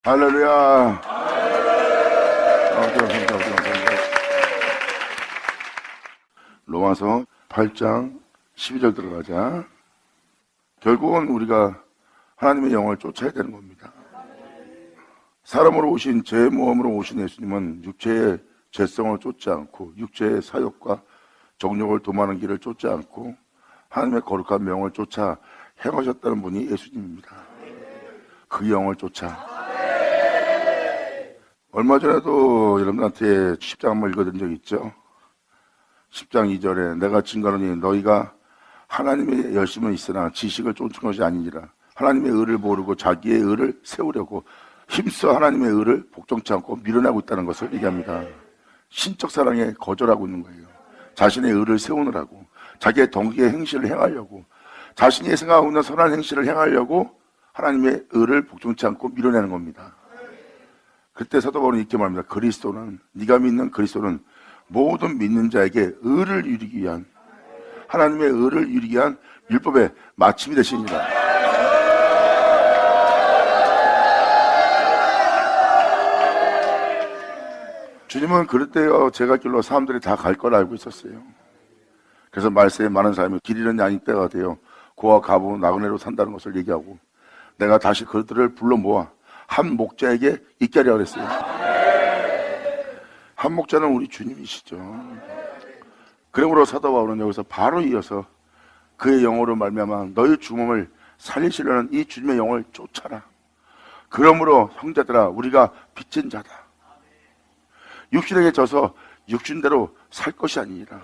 할렐루야. 로마서 8장 12절 들어가자. 결국은 우리가 하나님의 영을 쫓아야 되는 겁니다. 사람으로 오신 제 모험으로 오신 예수님은 육체의 죄성을 쫓지 않고 육체의 사욕과 정욕을 도모하는 길을 쫓지 않고 하나님의 거룩한 명을 쫓아 행하셨다는 분이 예수님입니다. 그 영을 쫓아. 얼마 전에도 여러분한테 10장 한번 읽어드린 적 있죠? 10장 2절에 내가 증거하노니 너희가 하나님의 열심은 있으나 지식을 쫓는 것이 아니니라. 하나님의 의를 모르고 자기의 의를 세우려고 힘써 하나님의 의를 복종치 않고 밀어내고 있다는 것을 얘기합니다. 신적 사랑에 거절하고 있는 거예요. 자신의 의를 세우느라고, 자기의 동기의 행실을 행하려고, 자신이 생각하고 있는 선한 행실을 행하려고 하나님의 의를 복종치 않고 밀어내는 겁니다. 그때 사도 바울은 이렇게 말합니다. 그리스도는, 네가 믿는 그리스도는 모든 믿는 자에게 의를 이루기 위한, 하나님의 의를 이루기 위한 율법의 마침이 되시니라. 주님은 그럴 때요, 제가 길로 사람들이 다 갈 걸 알고 있었어요. 그래서 말세에 많은 사람이 길 잃은 양이 때가 되어 고와 가부 나그네로 산다는 것을 얘기하고, 내가 다시 그들을 불러 모아 한 목자에게 있게 하려고 그랬어요. 한 목자는 우리 주님이시죠. 그러므로 사도 바울은 여기서 바로 이어서 그의 영으로 말미암아 너희 죽음을 살리시려는 이 주님의 영을 쫓아라. 그러므로 형제들아, 우리가 빚진 자다. 육신에게 져서 육신대로 살 것이 아니니라.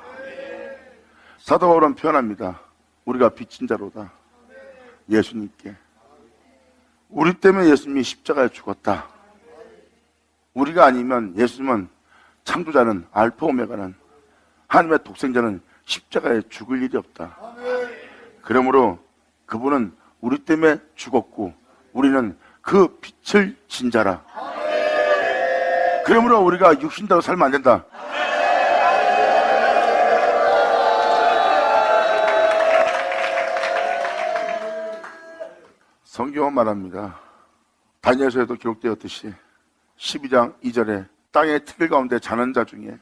사도 바울은 표현합니다. 우리가 빚진 자로다. 예수님께. 우리 때문에 예수님이 십자가에 죽었다. 우리가 아니면 예수님은, 창조자는, 알파 오메가는, 하나님의 독생자는 십자가에 죽을 일이 없다. 그러므로 그분은 우리 때문에 죽었고 우리는 그 빛을 진 자라. 그러므로 우리가 육신대로 살면 안 된다. 성경은 말합니다. 다니엘서에도 기록되었듯이 12장 2절에 땅의 티끌 가운데 자는 자 중에,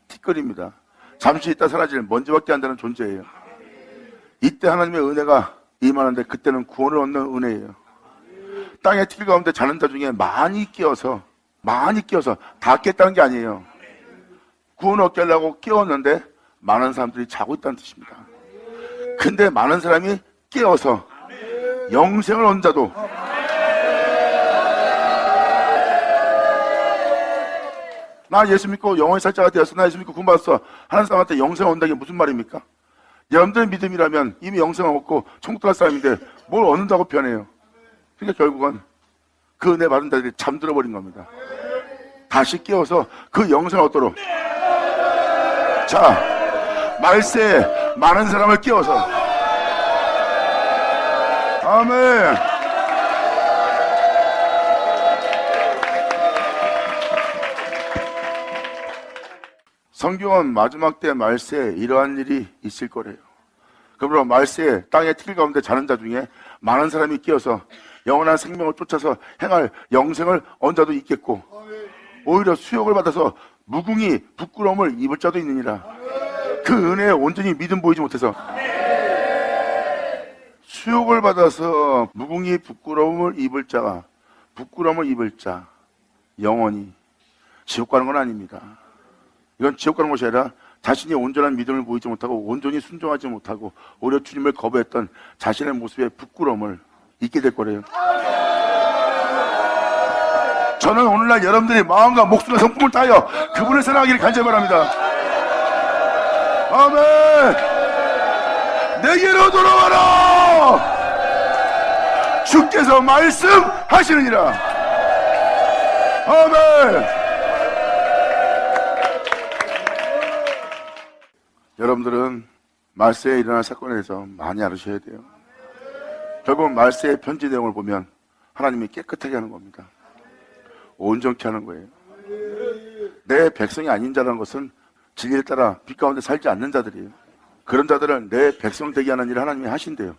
티끌입니다. 잠시 있다 사라질 먼지밖에 안 되는 존재예요. 이때 하나님의 은혜가 임하는데 그때는 구원을 얻는 은혜예요. 땅의 티끌 가운데 자는 자 중에 많이 끼어서 다 깼다는 게 아니에요. 구원을 얻게 하려고 깨웠는데 많은 사람들이 자고 있다는 뜻입니다. 근데 많은 사람이 깨어서 영생을 얻는 자도, 나 예수 믿고 영원히 살 자가 되었어, 나 예수 믿고 구원받았어 하는 사람한테 영생을 얻는다는 게 무슨 말입니까? 여러분들의 믿음이라면 이미 영생을 얻고 천국 갈 사람인데 뭘 얻는다고 변해요. 그러니까 결국은 그 은혜 받은 자들이 잠들어 버린 겁니다. 다시 깨워서 그 영생을 얻도록. 자, 말세에 많은 사람을 깨워서. 아멘. 성경은 마지막 때 말세에 이러한 일이 있을 거래요. 그러므로 말세에 땅의 티끌 가운데 자는 자 중에 많은 사람이 끼어서 영원한 생명을 쫓아서 행할 영생을 얻은 자도 있겠고, 오히려 수욕을 받아서 무궁히 부끄러움을 입을 자도 있느니라. 그 은혜에 온전히 믿음 보이지 못해서 수욕을 받아서 무궁히 부끄러움을 입을 자가, 부끄러움을 입을 자, 영원히 지옥 가는 건 아닙니다. 이건 지옥 가는 것이 아니라 자신이 온전한 믿음을 보이지 못하고 온전히 순종하지 못하고 오히려 주님을 거부했던 자신의 모습에 부끄러움을 잊게 될 거래요. 저는 오늘날 여러분들이 마음과 목숨과 성품을 다하여 그분을 사랑하기를 간절히 바랍니다. 아멘. 내게로 돌아와라. 주께서 말씀하시느니라. 아멘. 여러분들은 말세에 일어날 사건에 대해서 많이 알으셔야 돼요. 결국 말세의 편지 내용을 보면 하나님이 깨끗하게 하는 겁니다. 온전케 하는 거예요. 내 백성이 아닌 자라는 것은 진리를 따라 빛 가운데 살지 않는 자들이에요. 그런 자들은 내 백성 되게 하는 일을 하나님이 하신대요.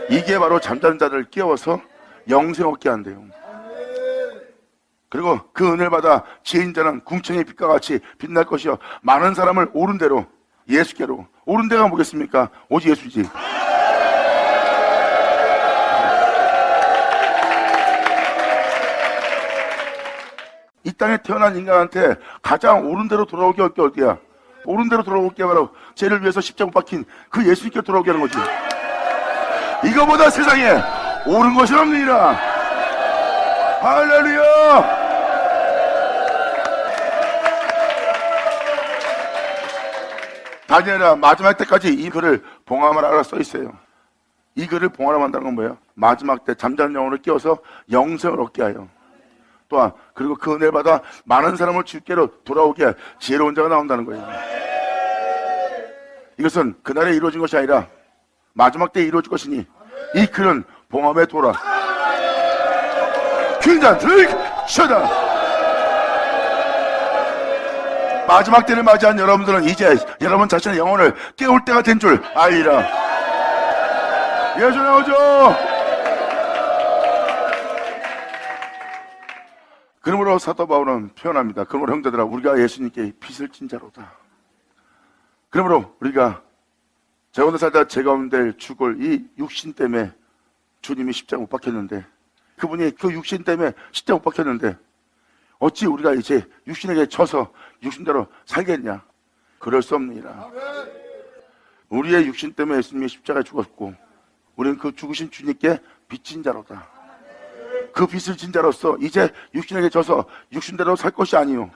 이게 바로 잠자는 자들을 깨워서 영생 얻게 한대요. 그리고 그 은혜를 받아 지혜인 자는 궁창의 빛과 같이 빛날 것이요 많은 사람을 옳은 대로 예수께로. 옳은 데가 뭐겠습니까? 오직 예수지. 이 땅에 태어난 인간한테 가장 옳은 대로 돌아오게 할 게 어디야? 옳은 대로 돌아오게 바로 죄를 위해서 십자가 못 박힌 그 예수님께 돌아오게 하는 거지. 이거보다 세상에 옳은 것이 없느니라. 할렐루야. 다니엘아 마지막 때까지 이 글을 봉함하라 써 있어요. 이 글을 봉하라 한다는 건 뭐예요? 마지막 때 잠자는 영혼을 깨워서 영생을 얻게 하여. 또한 그리고 그 은혜를 받아 많은 사람을 주께로 돌아오게 할 지혜로운 자가 나온다는 거예요. 이것은 그날에 이루어진 것이 아니라 마지막 때에 이루어질 것이니 이 글은 봉함에 돌아. 퀸자 드릭 셔다. 마지막 때를 맞이한 여러분들은 이제 여러분 자신의 영혼을 깨울 때가 된 줄 알리라. 예수 나오죠. 그러므로 사도 바울은 표현합니다. 그러므로 형제들아 우리가 예수님께 빚을 진 자로다. 그러므로 우리가 제 가운데 살다 제 가운데 죽을 이 육신 때문에 주님이 십자가 못 박혔는데, 그분이 그 육신 때문에 십자가 못 박혔는데 어찌 우리가 이제 육신에게 져서 육신대로 살겠냐? 그럴 수 없느니라. 우리의 육신 때문에 예수님이 십자가에 죽었고 우리는 그 죽으신 주님께 빚진 자로다. 그 빚을 진 자로서 이제 육신에게 져서 육신대로 살 것이 아니요,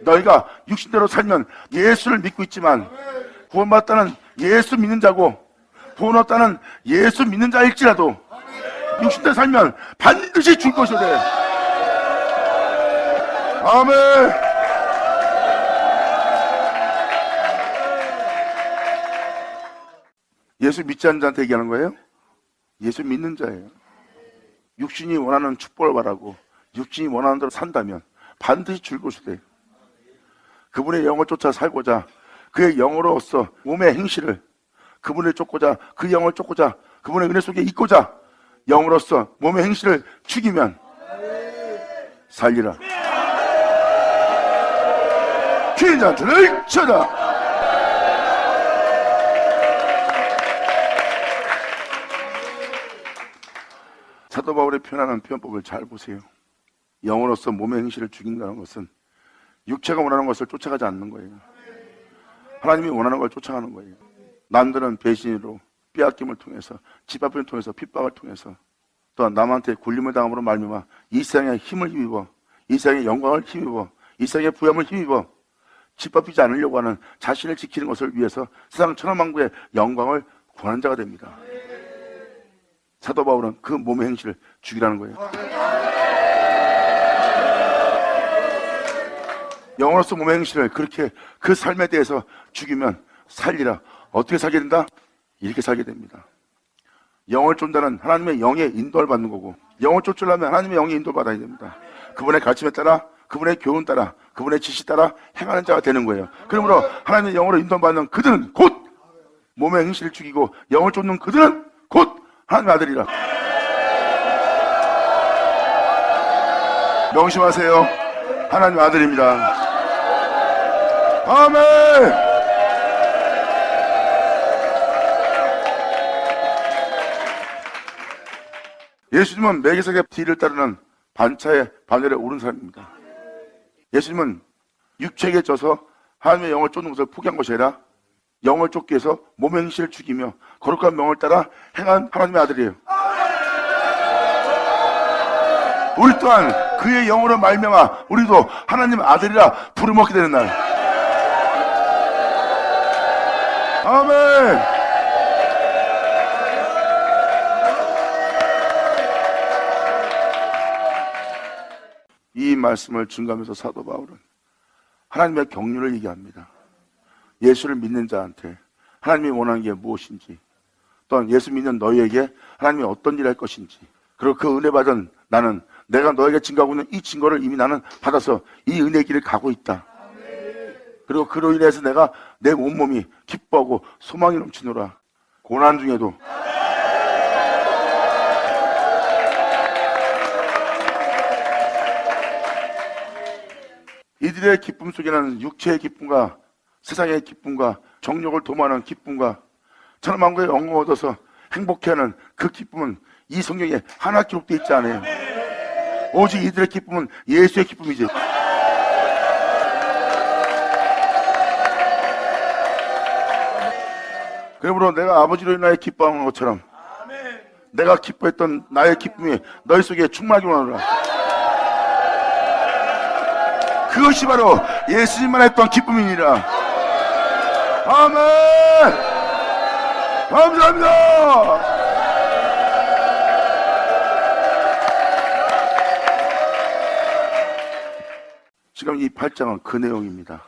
너희가 육신대로 살면 예수를 믿고 있지만 구원받다는 예수 믿는 자고 구원 얻다는 예수 믿는 자일지라도 육신대로 살면 반드시 줄 것이오 돼. 아멘. 예수 믿지 않는 자한테 얘기하는 거예요? 예수 믿는 자예요. 육신이 원하는 축복을 바라고 육신이 원하는 대로 산다면 반드시 줄 것이 돼. 그분의 영을 쫓아 살고자 그의 영으로서 몸의 행실을 그분을 쫓고자 그 영을 쫓고자 그분의 은혜 속에 있고자 영으로서 몸의 행실을 죽이면 살리라. 퀸자들을 쳐다. 사도 바울의 표현하는 표현법을 잘 보세요. 영으로서 몸의 행실을 죽인다는 것은 육체가 원하는 것을 쫓아가지 않는 거예요. 하나님이 원하는 걸 쫓아가는 거예요. 남들은 배신으로 빼앗김을 통해서 짓밟힘을 통해서 핍박을 통해서 또한 남한테 굴림을 당함으로 말미암아 이 세상의 힘을 힘입어 이 세상의 영광을 힘입어 이 세상의 부함을 힘입어 짓밟히지 않으려고 하는 자신을 지키는 것을 위해서 세상 천하만국의 영광을 구하는 자가 됩니다. 사도 바울은 그 몸의 행실을 죽이라는 거예요. 영으로서 몸의 행실을 그렇게 그 삶에 대해서 죽이면 살리라. 어떻게 살게 된다? 이렇게 살게 됩니다. 영을 쫓다는 하나님의 영의 인도를 받는 거고, 영을 쫓으려면 하나님의 영의 인도를 받아야 됩니다. 그분의 가르침에 따라, 그분의 교훈 따라, 그분의 지시 따라 행하는 자가 되는 거예요. 그러므로 하나님의 영으로 인도받는 그들은 곧 몸의 행실을 죽이고 영을 쫓는 그들은 곧 하나님의 아들이라. 명심하세요. 하나님의 아들입니다. 아멘. 예수님은 메기삭의 뒤를 따르는 반차의 반열에 오른 사람입니다. 예수님은 육체에게 져서 하나님의 영을 쫓는 것을 포기한 것이 아니라 영을 쫓기 위해서 몸의 행실을 죽이며 거룩한 명을 따라 행한 하나님의 아들이에요. 우리 또한 그의 영으로 말미암아 우리도 하나님의 아들이라 부름받게 되는 날. 아멘. 이 말씀을 증거하면서 사도 바울은 하나님의 경륜을 얘기합니다. 예수를 믿는 자한테 하나님이 원하는 게 무엇인지, 또한 예수 믿는 너희에게 하나님이 어떤 일을 할 것인지, 그리고 그 은혜 받은 나는 내가 너에게 증거하고 있는 이 증거를 이미 나는 받아서 이 은혜의 길을 가고 있다. 그리고 그로 인해서 내가 내 온몸이 기뻐하고 소망이 넘치노라. 고난 중에도 이들의 기쁨 속에는 육체의 기쁨과 세상의 기쁨과 정욕을 도모하는 기쁨과 천하만국의 영광을 얻어서 행복해하는 그 기쁨은 이 성경에 하나 기록되어 있지 않아요. 오직 이들의 기쁨은 예수의 기쁨이지. 그러므로 내가 아버지로 인하여 기뻐하는 것처럼 내가 기뻐했던 나의 기쁨이 너희 속에 충만하기 원하노라. 그것이 바로 예수님만 했던 기쁨이니라. 아멘. 감사합니다. 지금 이 8장은 그 내용입니다.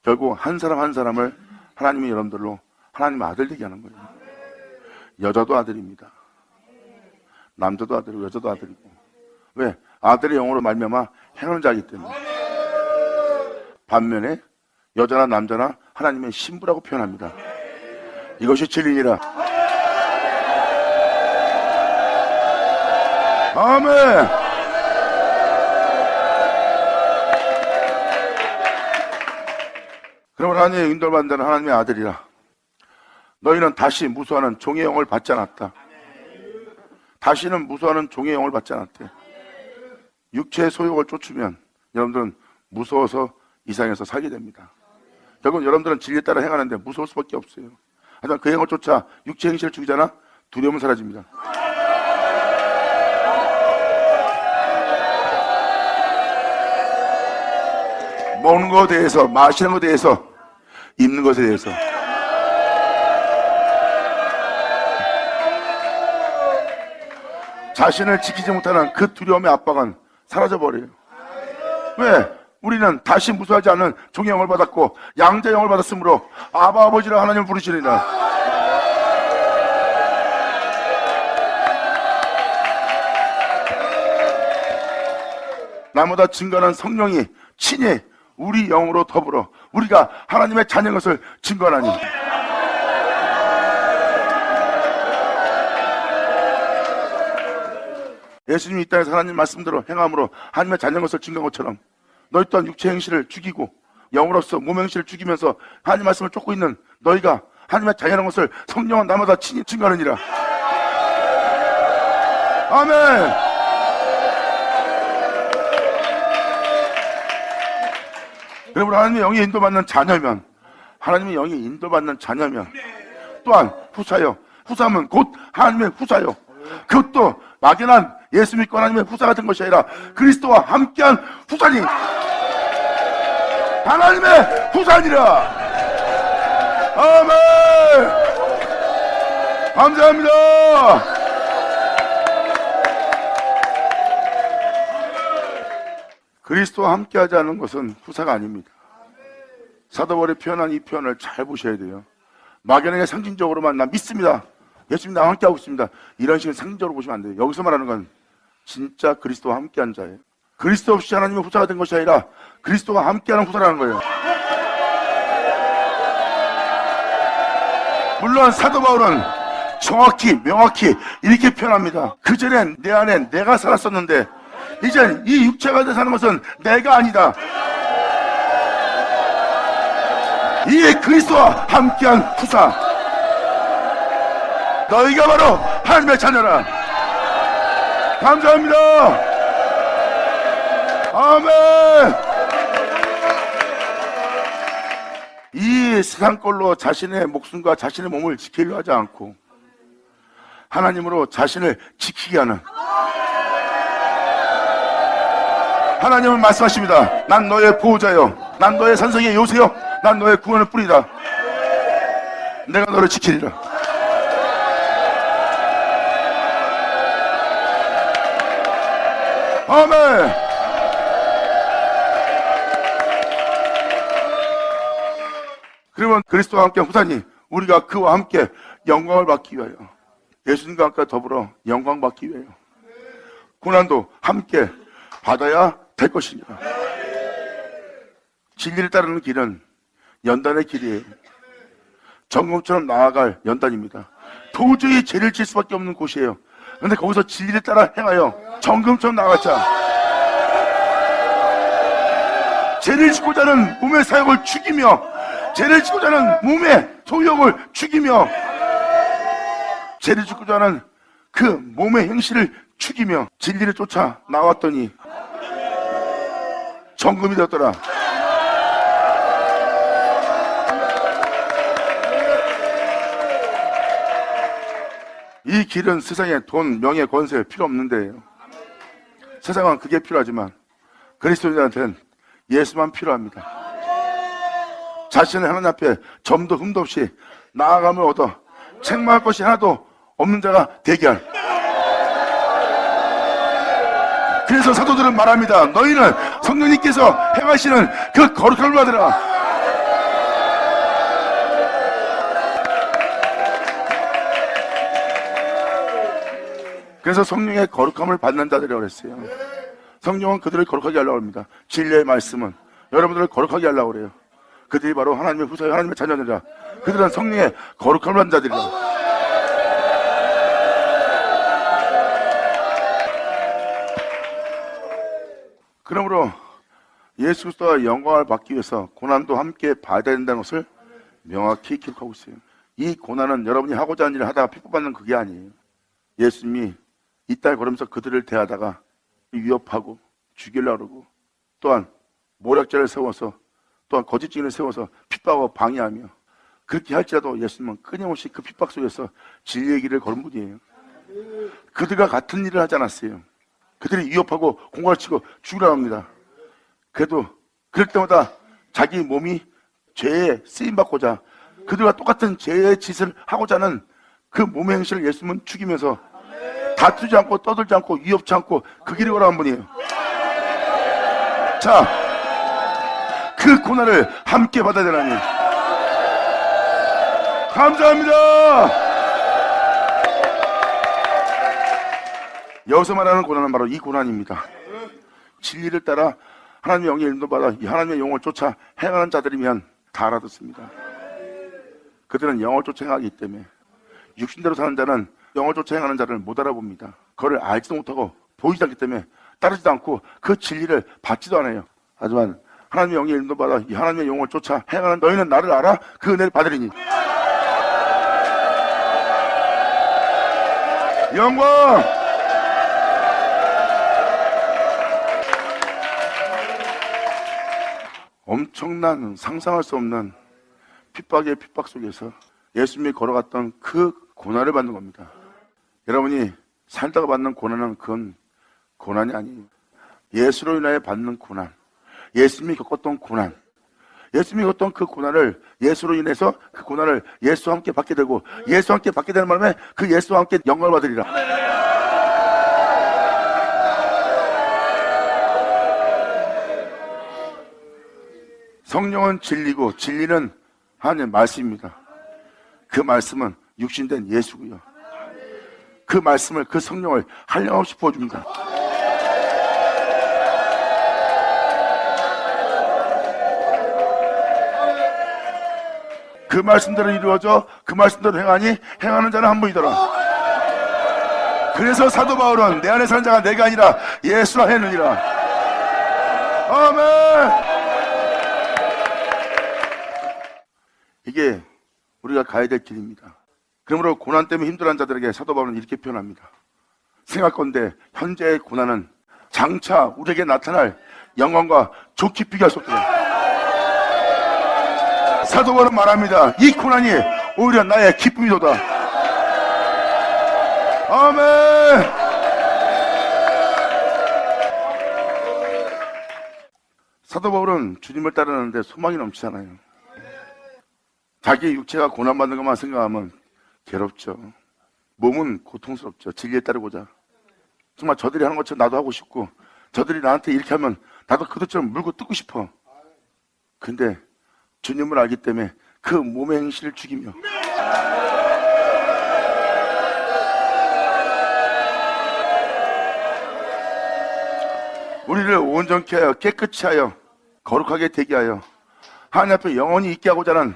결국 한 사람 한 사람을 하나님의 여러분들로 하나님의 아들 되게 하는 거예요. 여자도 아들입니다. 남자도 아들이고 여자도 아들이고. 왜? 아들의 영으로 말미암아 행하는 자이기 때문에. 반면에 여자나 남자나 하나님의 신부라고 표현합니다. 이것이 진리니라. 아멘. 그러면 하나님의 인도를 받는 자는 하나님의 아들이라. 너희는 다시 무수하는 종의 영을 받지 않았다. 다시는 무수하는 종의 영을 받지 않았대. 육체의 소욕을 쫓으면 여러분들은 무서워서 이상해서 살게 됩니다. 결국 여러분들은 진리에 따라 행하는데 무서울 수밖에 없어요. 하지만 그 행을 쫓아 육체 행실을 죽이잖아. 두려움은 사라집니다. 먹는 것에 대해서, 마시는 것에 대해서, 입는 것에 대해서 자신을 지키지 못하는 그 두려움의 압박은 사라져버려요. 왜? 우리는 다시 무수하지 않는 종의 영을 받았고 양자의 영을 받았으므로 아바 아버지라 하나님을 부르시리라. 나보다 증거하는 성령이 친히 우리 영으로 더불어 우리가 하나님의 자녀인 것을 증거하나니. 예수님이 이 땅에서 하나님 말씀대로 행함으로 하나님의 자녀인 것을 증거한 것처럼 너희 또한 육체 행실을 죽이고 영으로서 몸 행실을 죽이면서 하나님 말씀을 쫓고 있는 너희가 하나님의 자녀인 것을 성령은 나마다 친히 증거하느니라. 아멘. 그러므로 하나님의 영이 인도받는 자녀면, 하나님의 영이 인도받는 자녀면 또한 후사요. 후사면 곧 하나님의 후사요. 그것도 막연한 예수 믿고 하나님의 후사 같은 것이 아니라 그리스도와 함께한 후사니 하나님의 후사니라. 아멘. 감사합니다. 그리스도와 함께하지 않는 것은 후사가 아닙니다. 사도 바울이 표현한 이 표현을 잘 보셔야 돼요. 막연하게 상징적으로만 나 믿습니다, 예수님 나와 함께하고 있습니다, 이런 식으로 상징적으로 보시면 안 돼요. 여기서 말하는 건 진짜 그리스도와 함께한 자예요. 그리스도 없이 하나님의 후사가 된 것이 아니라 그리스도와 함께하는 후사라는 거예요. 물론 사도 바울은 정확히 명확히 이렇게 표현합니다. 그전엔 내 안에 내가 살았었는데 이젠 이 육체가 돼 사는 것은 내가 아니다. 이 그리스도와 함께한 후사, 너희가 바로 하나님의 자녀라. 감사합니다. 아멘. 이 세상 걸로 자신의 목숨과 자신의 몸을 지키려 하지 않고 하나님으로 자신을 지키게 하는, 하나님은 말씀하십니다. 난 너의 보호자요, 난 너의 산성의 요새요, 난 너의 구원의 뿌리다. 내가 너를 지키리라. 아멘. 그러면 그리스도와 함께 후사니 우리가 그와 함께 영광을 받기 위하여, 예수님과 함께 더불어 영광 받기 위하여 고난도 함께 받아야 될 것이니라. 진리를 따르는 길은 연단의 길이에요. 정금처럼 나아갈 연단입니다. 도저히 죄를 질 수밖에 없는 곳이에요. 그런데 거기서 진리를 따라 행하여 정금처럼 나아가자. 죄를 짓고자 하는 몸의 사역을 죽이며, 죄를 짓고자 하는 몸의 소욕을 죽이며, 죄를 짓고자 하는 그 몸의 행실을 죽이며 진리를 쫓아 나왔더니 정금이 되었더라. 이 길은 세상에 돈, 명예, 권세 필요 없는데요. 세상은 그게 필요하지만 그리스도인들한테는 예수만 필요합니다. 자신의 하나님 앞에 점도 흠도 없이 나아감을 얻어 책망할 것이 하나도 없는 자가 되게 할. 그래서 사도들은 말합니다. 너희는 성령님께서 행하시는 그 거룩함을 받으라. 그래서 성령의 거룩함을 받는 자들이라고 그랬어요. 성령은 그들을 거룩하게 하려고 합니다. 진리의 말씀은 여러분들을 거룩하게 하려고 그래요. 그들이 바로 하나님의 후사요 하나님의 자녀들이라. 그들은 성령의 거룩함을 받는 자들이라. 그러므로 예수 그리스도와 영광을 받기 위해서 고난도 함께 봐야 된다는 것을 명확히 기록하고 있어요. 이 고난은 여러분이 하고자 하는 일을 하다가 핍박받는 그게 아니에요. 예수님이 이 땅을 걸으면서 그들을 대하다가 위협하고 죽이려고 그러고, 또한 모략자를 세워서, 또한 거짓 증인을 세워서 핍박하고 방해하며, 그렇게 할지라도 예수님은 끊임없이 그 핍박 속에서 진리의 길을 걸은 분이에요. 그들과 같은 일을 하지 않았어요. 그들이 위협하고 공갈을 치고 죽으라고 합니다. 그래도 그럴 때마다 자기 몸이 죄에 쓰임받고자 그들과 똑같은 죄의 짓을 하고자 하는 그 몸의 행실을 예수님은 죽이면서 다투지 않고 떠들지 않고 위협지 않고 그 길을 걸어간 분이에요. 자, 그 고난을 함께 받아야 되나니 감사합니다. 여기서 말하는 고난은 바로 이 고난입니다. 진리를 따라 하나님의 영의 인도 받아 하나님의 영을 쫓아 행하는 자들이면 다 알아듣습니다. 그들은 영을 쫓아 행하기 때문에 육신대로 사는 자는 영을 쫓아 행하는 자를 못 알아봅니다. 그걸 알지도 못하고 보이지 않기 때문에 따르지도 않고 그 진리를 받지도 않아요. 하지만 하나님의 영의 인도 받아 이 하나님의 영을 쫓아 행하는 너희는 나를 알아 그 은혜를 받으리니. 영광! 엄청난 상상할 수 없는 핍박의 핍박 속에서 예수님이 걸어갔던 그 고난을 받는 겁니다. 여러분이 살다가 받는 고난은 그건 고난이 아니에요. 예수로 인하여 받는 고난, 예수님이 겪었던 고난, 예수님이 겪었던 그 고난을 예수로 인해서 그 고난을 예수와 함께 받게 되고 예수와 함께 받게 되는 바람에 그 예수와 함께 영광을 받으리라. 성령은 진리고 진리는 하나님의 말씀입니다. 그 말씀은 육신된 예수고요. 그 말씀을, 그 성령을 한량없이 부어줍니다. 그 말씀대로 이루어져 그 말씀대로 행하니 행하는 자는 한 분이더라. 그래서 사도 바울은 내 안에 사는 자가 내가 아니라 예수라 했느니라. 아멘. 이게 우리가 가야 될 길입니다. 그러므로 고난 때문에 힘들어하는 자들에게 사도 바울은 이렇게 표현합니다. 생각건대 현재의 고난은 장차 우리에게 나타날 영광과 좋게 비교할 수 없다. 사도 바울은 말합니다. 이 고난이 오히려 나의 기쁨이도다. 아멘. 사도 바울은 주님을 따르는데 소망이 넘치잖아요. 자기 육체가 고난받는 것만 생각하면 괴롭죠. 몸은 고통스럽죠. 진리에 따르고자. 정말 저들이 하는 것처럼 나도 하고 싶고, 저들이 나한테 이렇게 하면 나도 그들처럼 물고 뜯고 싶어. 근데 주님을 알기 때문에 그 몸의 행실을 죽이며 우리를 온전케 하여 깨끗이 하여 거룩하게 되게 하여 하나님 앞에 영원히 있게 하고자 하는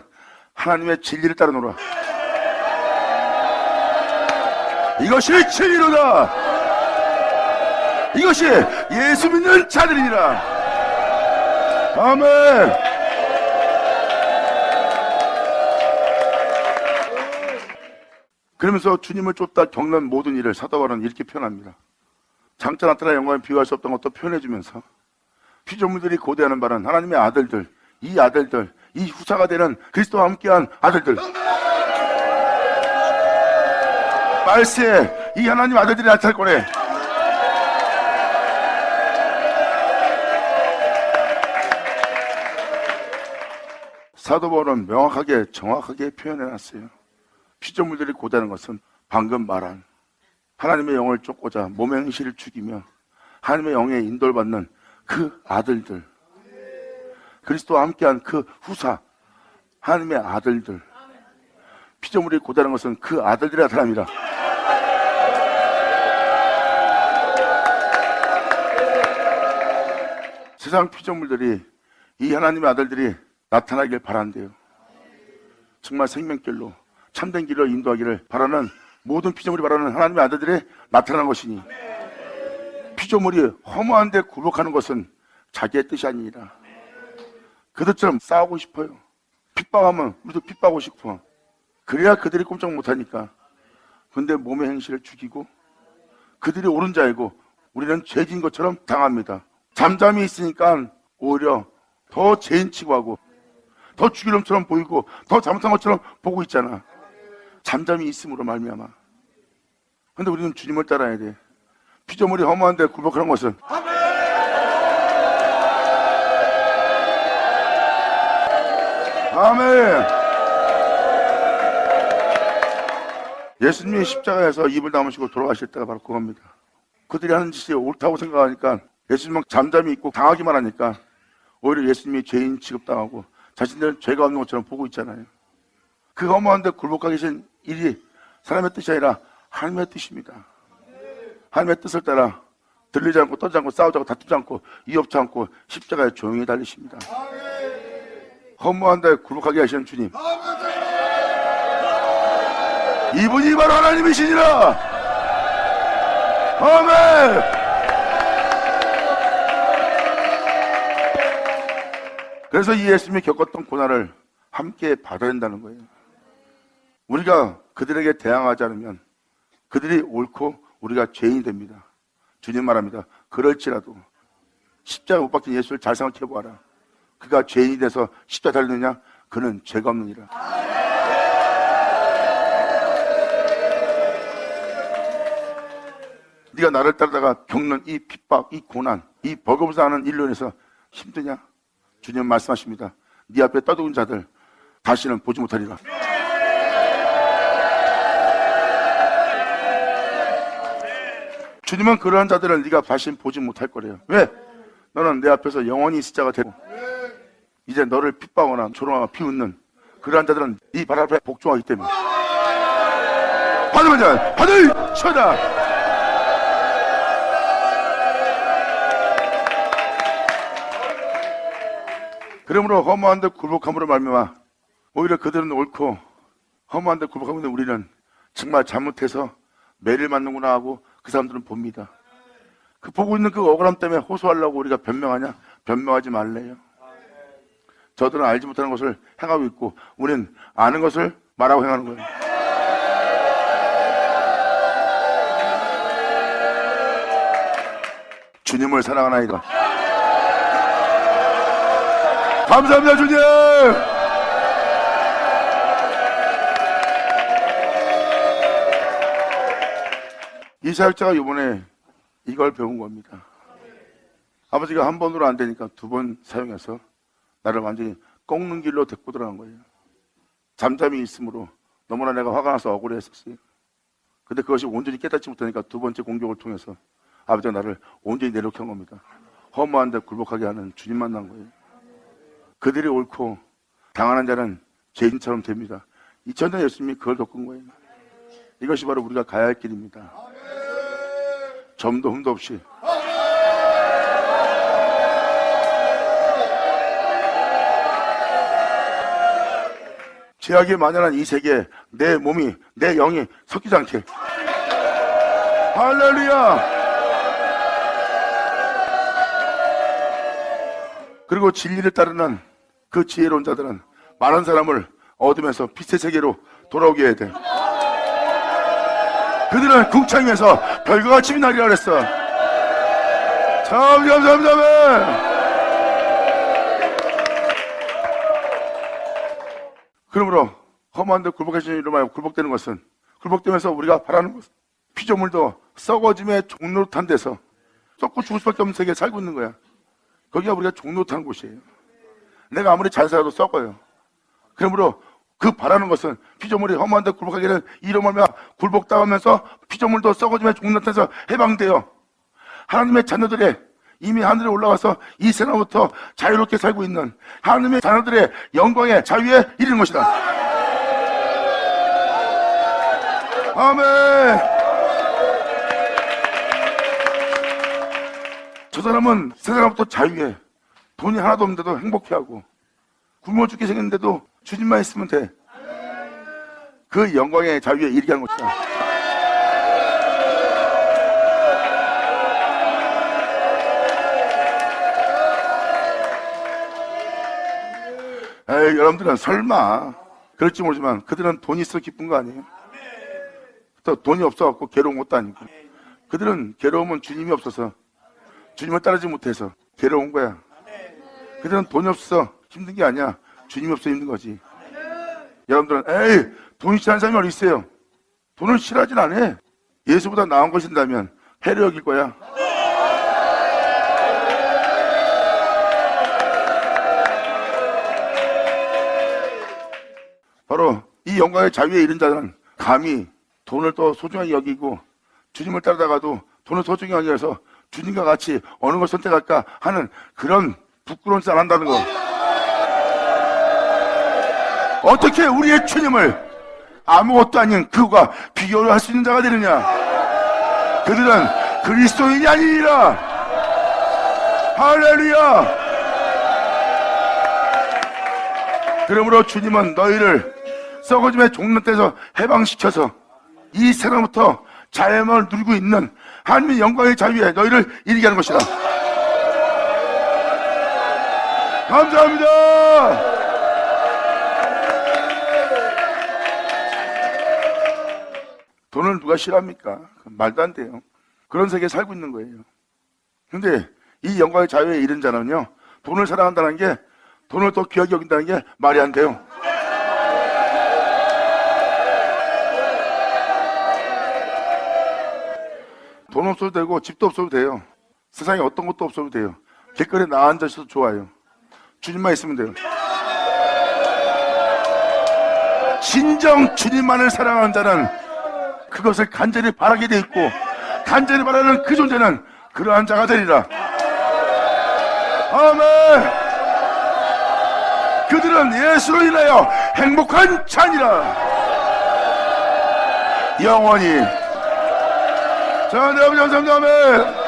하나님의 진리를 따르노라. 이것이 진리로다. 이것이 예수 믿는 자들이니라. 아멘. 그러면서 주님을 쫓다 겪는 모든 일을 사도 바울은 이렇게 표현합니다. 장차 나타날 영광을 비교할 수 없던 것도 표현해주면서 피조물들이 고대하는 바는 하나님의 아들들, 이 아들들, 이 후사가 되는 그리스도와 함께한 아들들, 말세에 이 하나님 아들들이 나타날 거래. 사도 바울은 명확하게 정확하게 표현해놨어요. 피조물들이 고대하는 것은 방금 말한 하나님의 영을 쫓고자 몸의 행실을 죽이며 하나님의 영에 인도를 받는 그 아들들, 그리스도와 함께한 그 후사, 하나님의 아들들, 피조물이 고대하는 것은 그 아들들이 나타납니다. 세상 피조물들이 이 하나님의 아들들이 나타나길 바란대요. 정말 생명길로 참된 길로 인도하기를 바라는 모든 피조물이 바라는 하나님의 아들들이 나타나는 것이니 피조물이 허무한 데 굴복하는 것은 자기의 뜻이 아니라 그들처럼 싸우고 싶어요. 핍박하면 우리도 핍박하고 싶어. 그래야 그들이 꼼짝 못하니까. 근데 몸의 행실을 죽이고 그들이 옳은 자이고 우리는 죄진 것처럼 당합니다. 잠잠히 있으니까 오히려 더 죄인 취급하고 더 죽일 놈처럼 보이고 더 잘못한 것처럼 보고 있잖아. 잠잠히 있음으로 말미암아. 근데 우리는 주님을 따라야 돼. 피조물이 허무한데 굴복하는 것은 아멘. 예수님이 십자가에서 입을 다무시고 돌아가실 때가 바로 그겁니다. 그들이 하는 짓이 옳다고 생각하니까 예수님은 잠잠히 있고 당하기만 하니까 오히려 예수님이 죄인 취급당하고 자신들은 죄가 없는 것처럼 보고 있잖아요. 그 허무한데 굴복하게 하신 일이 사람의 뜻이 아니라 하나님의 뜻입니다. 하나님의 뜻을 따라 들리지 않고 떠지 않고 싸우지 않고 다투지 않고 이op지 않고 십자가에 조용히 달리십니다. 허무한데 굴복하게 하시는 주님, 이분이 바로 하나님이시니라. 아멘. 그래서 이 예수님이 겪었던 고난을 함께 받아야 된다는 거예요. 우리가 그들에게 대항하지 않으면 그들이 옳고 우리가 죄인이 됩니다. 주님 말합니다. 그럴지라도 십자가 못 박힌 예수를 잘 생각해 보아라. 그가 죄인이 돼서 십자가 달리느냐? 그는 죄가 없느니라. 네가 나를 따르다가 겪는 이 핍박, 이 고난, 이 버거부사하는 일로 인해서 힘드냐? 주님 말씀하십니다. 네 앞에 떠도는 자들 다시는 보지 못하리라. 주님은 그러한 자들을 네가 다시는 보지 못할 거래요. 왜? 너는 내 앞에서 영원히 있을 자가 되고 이제 너를 핍박하거나 조롱하거나 비웃는 그러한 자들은 네 발 앞에 복종하기 때문에 받으면 자 받을 쳐다. 그러므로 허무한데 굴복함으로 말미암아 오히려 그들은 옳고 허무한데 굴복하고 있는 우리는 정말 잘못해서 매를 맞는구나 하고 그 사람들은 봅니다. 그 보고 있는 그 억울함 때문에 호소하려고 우리가 변명하냐? 변명하지 말래요. 저들은 알지 못하는 것을 행하고 있고 우리는 아는 것을 말하고 행하는 거예요. 주님을 사랑하나이다. 감사합니다, 주님! 이 사역자가 이번에 이걸 배운 겁니다. 아버지가 한 번으로 안 되니까 두 번 사용해서 나를 완전히 꺾는 길로 데리고 들어간 거예요. 잠잠히 있으므로 너무나 내가 화가 나서 억울했었어요. 근데 그것이 온전히 깨닫지 못하니까 두 번째 공격을 통해서 아버지가 나를 온전히 내려놓게 한 겁니다. 허무한데 굴복하게 하는 주님 만난 거예요. 그들이 옳고 당하는 자는 죄인처럼 됩니다. 2000년 예수님이 그걸 겪은 거예요. 이것이 바로 우리가 가야 할 길입니다. 점도 흠도 없이 죄악이 만연한 이 세계에 내 몸이 내 영이 섞이지 않게. 할렐루야. 그리고 진리를 따르는 그 지혜로운 자들은 많은 사람을 얻으면서 빛의 세계로 돌아오게 해야 돼. 그들은 궁창에서 별과 같이 빛나리라 그랬어. 참 감사합니다. 그러므로 험한데 굴복하시는 이로 말고 굴복되는 것은, 굴복되면서 우리가 바라는 것은 피조물도 썩어짐의 종노릇한 데서 썩고 죽을 수밖에 없는 세계에 살고 있는 거야. 거기가 우리가 종노릇한 곳이에요. 내가 아무리 잘 살아도 썩어요. 그러므로 그 바라는 것은 피조물이 험한데 굴복하기는 이로 말미암아 굴복당하면서 피조물도 썩어짐의 종노릇에서 해방되어 하나님의 자녀들의 이미 하늘에 올라가서 이 세상부터 자유롭게 살고 있는 하나님의 자녀들의 영광의 자유에 이르는 것이다. 아멘. 저 사람은 세상부터 자유해. 돈이 하나도 없는데도 행복해하고 굶어 죽게 생겼는데도 주님만 있으면 돼. 그 영광의 자유에 이르게 하는 것이다. 에이, 여러분들은 설마 그럴지 모르지만 그들은 돈이 있어 기쁜 거 아니에요? 또 돈이 없어갖고 괴로운 것도 아니고, 그들은 괴로움은 주님이 없어서, 주님을 따르지 못해서 괴로운 거야. 그들은 돈이 없어서 힘든 게 아니야. 주님이 없어서 힘든 거지. 여러분들은 에이, 돈이 싫어하는 사람이 어디 있어요? 돈을 싫어하진 않아. 예수보다 나은 것인다면 해를 여길 거야. 바로 이 영광의 자유에 이른 자들은 감히 돈을 또 소중하게 여기고 주님을 따르다가도 돈을 소중히 여기서 주님과 같이 어느 걸 선택할까 하는 그런 부끄러운 짓 안 한다는 거. 어떻게 우리의 주님을 아무것도 아닌 그가 비교를 할 수 있는 자가 되느냐? 그들은 그리스도인이 아니니라. 할렐루야. 그러므로 주님은 너희를 썩어짐의 종로때에서 해방시켜서 이 세상부터 자유를 누리고 있는 하나님의 영광의 자유에 너희를 이르게 하는 것이다. 감사합니다. 돈을 누가 싫어합니까? 말도 안 돼요. 그런 세계에 살고 있는 거예요. 근데 이 영광의 자유에 이른 자는요, 돈을 사랑한다는 게, 돈을 더 귀하게 여긴다는 게 말이 안 돼요. 돈 없어도 되고 집도 없어도 돼요. 세상에 어떤 것도 없어도 돼요. 길거리에 나 앉아 있어도 좋아요. 주님만 있으면 돼요. 진정 주님만을 사랑하는 자는 그것을 간절히 바라게 돼 있고, 간절히 바라는 그 존재는 그러한 자가 되리라. 아멘. 그들은 예수로 인하여 행복한 자니라. 영원히. 자, 네, 아버지 감사합니다. 아멘.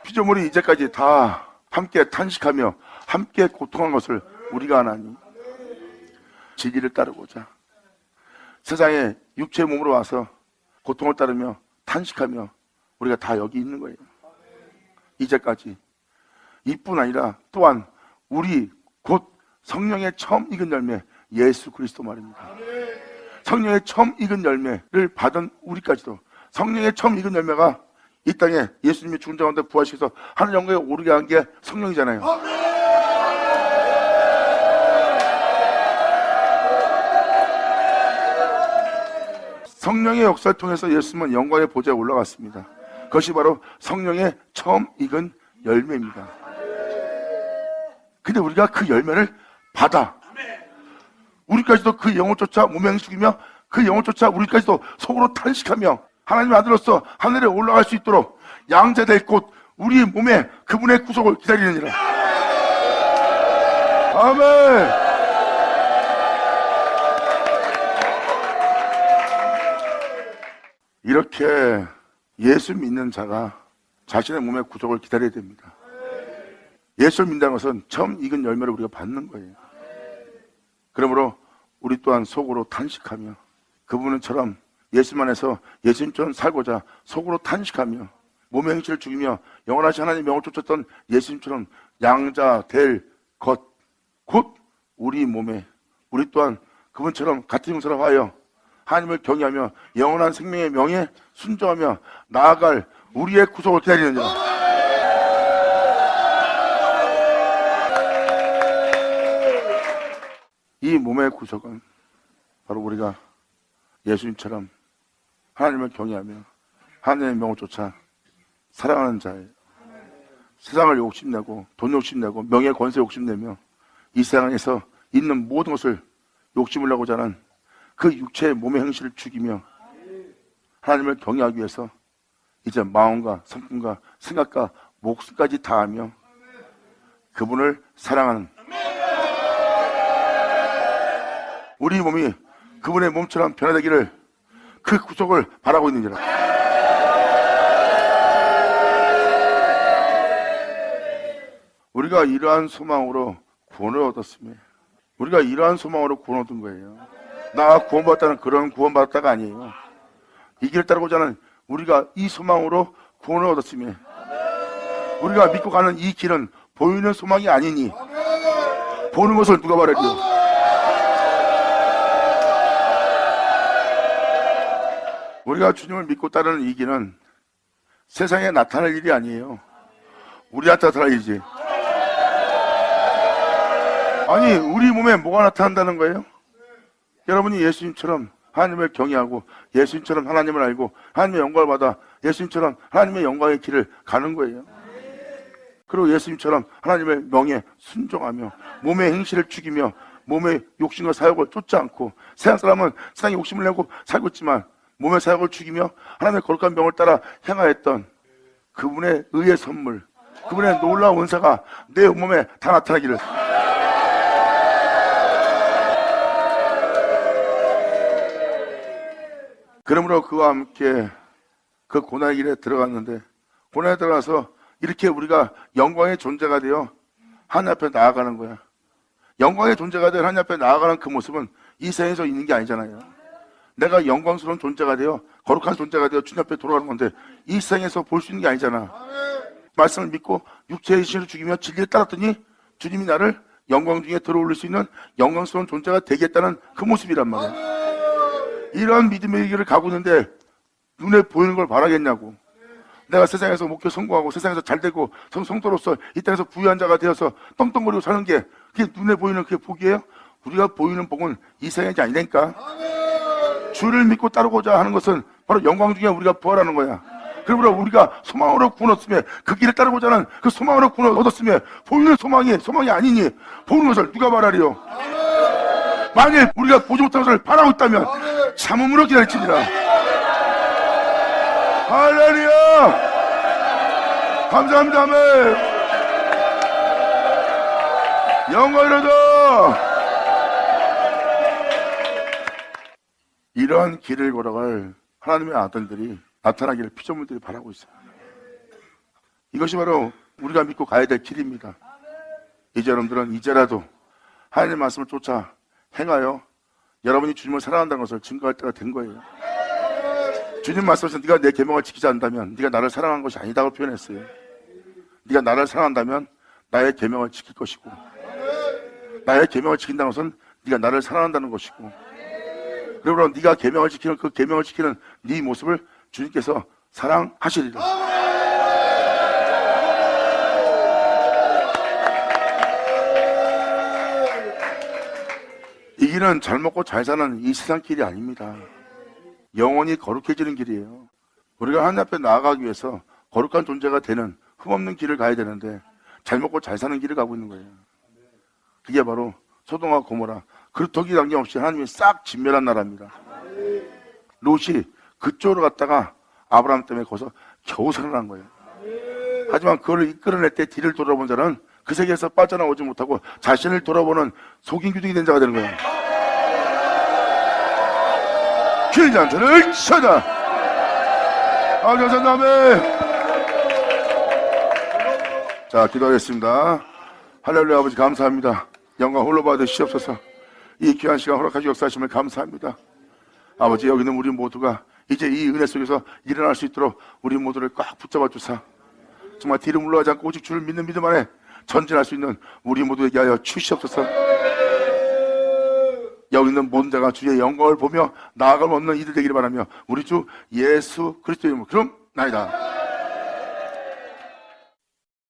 피조물이 이제까지 다 함께 탄식하며 함께 고통한 것을 우리가 하나니 진리를 따르고자 세상에 육체의 몸으로 와서 고통을 따르며 탄식하며 우리가 다 여기 있는 거예요. 이제까지. 이뿐 아니라 또한 우리 곧 성령의 처음 익은 열매 예수 그리스도 말입니다. 성령의 처음 익은 열매를 받은 우리까지도, 성령의 처음 익은 열매가 이 땅에 예수님이 죽은 자 가운데 부활시켜서 하늘 영광에 오르게 한 게 성령이잖아요. 성령의 역사를 통해서 예수님은 영광의 보좌에 올라갔습니다. 그것이 바로 성령의 처음 익은 열매입니다. 근데 우리가 그 열매를 받아 우리까지도 그 영을 쫓아 몸에 숙이며 그 영을 쫓아 우리까지도 속으로 탄식하며 하나님의 아들로서 하늘에 올라갈 수 있도록 양자될 곳 우리 몸에 그분의 구속을 기다리느니라. 아멘. 이렇게 예수 믿는 자가 자신의 몸의 구속을 기다려야 됩니다. 예수를 믿는다는 것은 처음 익은 열매를 우리가 받는 거예요. 그러므로 우리 또한 속으로 탄식하며 그분처럼 예수만 해서 예수님처럼 살고자 속으로 탄식하며 몸의 행실을 죽이며 영원하신 하나님의 명을 쫓았던 예수님처럼 양자 될 것, 곧 우리 몸에 우리 또한 그분처럼 같은 용서를 하여 하나님을 경외하며 영원한 생명의 명에 순종하며 나아갈 우리의 구속을 기다리는 자. 이 몸의 구속은 바로 우리가 예수님처럼 하나님을 경외하며 하나님의 명을 쫓아 사랑하는 자예요. 세상을 욕심내고 돈 욕심내고 명예 권세 욕심내며 이 세상에서 있는 모든 것을 욕심을 내고자 하는 그 육체의 몸의 행실을 죽이며 하나님을 경외하기 위해서 이제 마음과 성품과 생각과 목숨까지 다하며 그분을 사랑하는 우리 몸이 그분의 몸처럼 변화되기를 그 구속을 바라고 있는지라. 우리가 이러한 소망으로 구원을 얻었으며 우리가 이러한 소망으로 구원 얻은 거예요. 나 구원받았다는 그런 구원받았다가 아니에요. 이 길을 따르고자 하는 우리가 이 소망으로 구원을 얻었으며 우리가 믿고 가는 이 길은 보이는 소망이 아니니 보는 것을 누가 말하리요. 우리가 주님을 믿고 따르는 이 길은 세상에 나타날 일이 아니에요. 우리한테 나타날 일이지. 아니 우리 몸에 뭐가 나타난다는 거예요? 여러분이 예수님처럼 하나님을 경외하고 예수님처럼 하나님을 알고 하나님의 영광을 받아 예수님처럼 하나님의 영광의 길을 가는 거예요. 그리고 예수님처럼 하나님의 명에 순종하며 몸의 행실을 죽이며 몸의 욕심과 사욕을 쫓지 않고 세상 사람은 세상에 욕심을 내고 살고 있지만 몸의 사욕을 죽이며 하나님의 거룩한 명을 따라 행하였던 그분의 의의 선물, 그분의 놀라운 은사가 내 몸에 다 나타나기를. 그러므로 그와 함께 그 고난의 길에 들어갔는데 고난에 들어가서 이렇게 우리가 영광의 존재가 되어 하나님 앞에 나아가는 거야. 영광의 존재가 되어 하나님 앞에 나아가는 그 모습은 이 세상에서 있는 게 아니잖아요. 내가 영광스러운 존재가 되어 거룩한 존재가 되어 주님 앞에 돌아가는 건데 이 세상에서 볼 수 있는 게 아니잖아. 말씀을 믿고 육체의 신을 죽이며 진리를 따랐더니 주님이 나를 영광 중에 들어올릴 수 있는 영광스러운 존재가 되겠다는 그 모습이란 말이야. 이러한 믿음의 길을 가고 있는데 눈에 보이는 걸 바라겠냐고. 내가 세상에서 목표 성공하고 세상에서 잘되고 성도로서 이 땅에서 부유한 자가 되어서 떵떵거리고 사는 게 그게 눈에 보이는 그게 복이에요? 우리가 보이는 복은 이 세상이 아니니까. 주를 믿고 따르고자 하는 것은 바로 영광 중에 우리가 부활하는 거야. 그러므로 우리가 소망으로 구원 얻으며 그 길을 따르고자 하는 그 소망으로 구원 얻었으며 보이는 소망이 아니니 보는 것을 누가 말하리요. 만일 우리가 보지 못한 것을 바라고 있다면 참음으로 기다릴지니라. 할렐루야. 감사합니다. 아멘. 영광이로다. 이러한 길을 걸어갈 하나님의 아들들이 나타나기를 피조물들이 바라고 있어요. 이것이 바로 우리가 믿고 가야 될 길입니다. 이제 여러분들은 이제라도 하나님의 말씀을 쫓아 행하여 여러분이 주님을 사랑한다는 것을 증거할 때가 된 거예요. 주님 말씀에서 네가 내 계명을 지키지 않는다면 네가 나를 사랑한 것이 아니다고 표현했어요. 네가 나를 사랑한다면 나의 계명을 지킬 것이고 나의 계명을 지킨다는 것은 네가 나를 사랑한다는 것이고 그러므로 네가 계명을 지키는 그 계명을 지키는 네 모습을 주님께서 사랑하시리라. 이 길은 잘 먹고 잘 사는 이 세상 길이 아닙니다. 영원히 거룩해지는 길이에요. 우리가 하나님 앞에 나아가기 위해서 거룩한 존재가 되는 흠없는 길을 가야 되는데 잘 먹고 잘 사는 길을 가고 있는 거예요. 그게 바로 소돔과 고모라 그루터기 남김없이 하나님이 싹 진멸한 나라입니다. 롯이 그쪽으로 갔다가 아브라함 때문에 거기서 겨우 살아난 거예요. 하지만 그걸 이끌어낼 때 뒤를 돌아본 자는 그 세계에서 빠져나오지 못하고 자신을 돌아보는 속인 귀둥이 된 자가 되는 거예요. 길잔들을 쳐다. 아버지 감사합니다. 자, 기도하겠습니다. 할렐루야. 아버지 감사합니다. 영광 홀로 받으시옵소서. 이 귀한 시간 허락하시 역사하심을 감사합니다. 아버지, 여기 있는 우리 모두가 이제 이 은혜 속에서 일어날 수 있도록 우리 모두를 꽉 붙잡아 주사 정말 뒤로 물러가지 않고 오직 주를 믿는 믿음 안에 전진할 수 있는 우리 모두에게 하여 주시옵소서. 여기 있는 모든 자가 주의 영광을 보며 나아감 없는 이들 되기를 바라며 우리 주 예수 그리스도의 이름으로 그럼 나이다.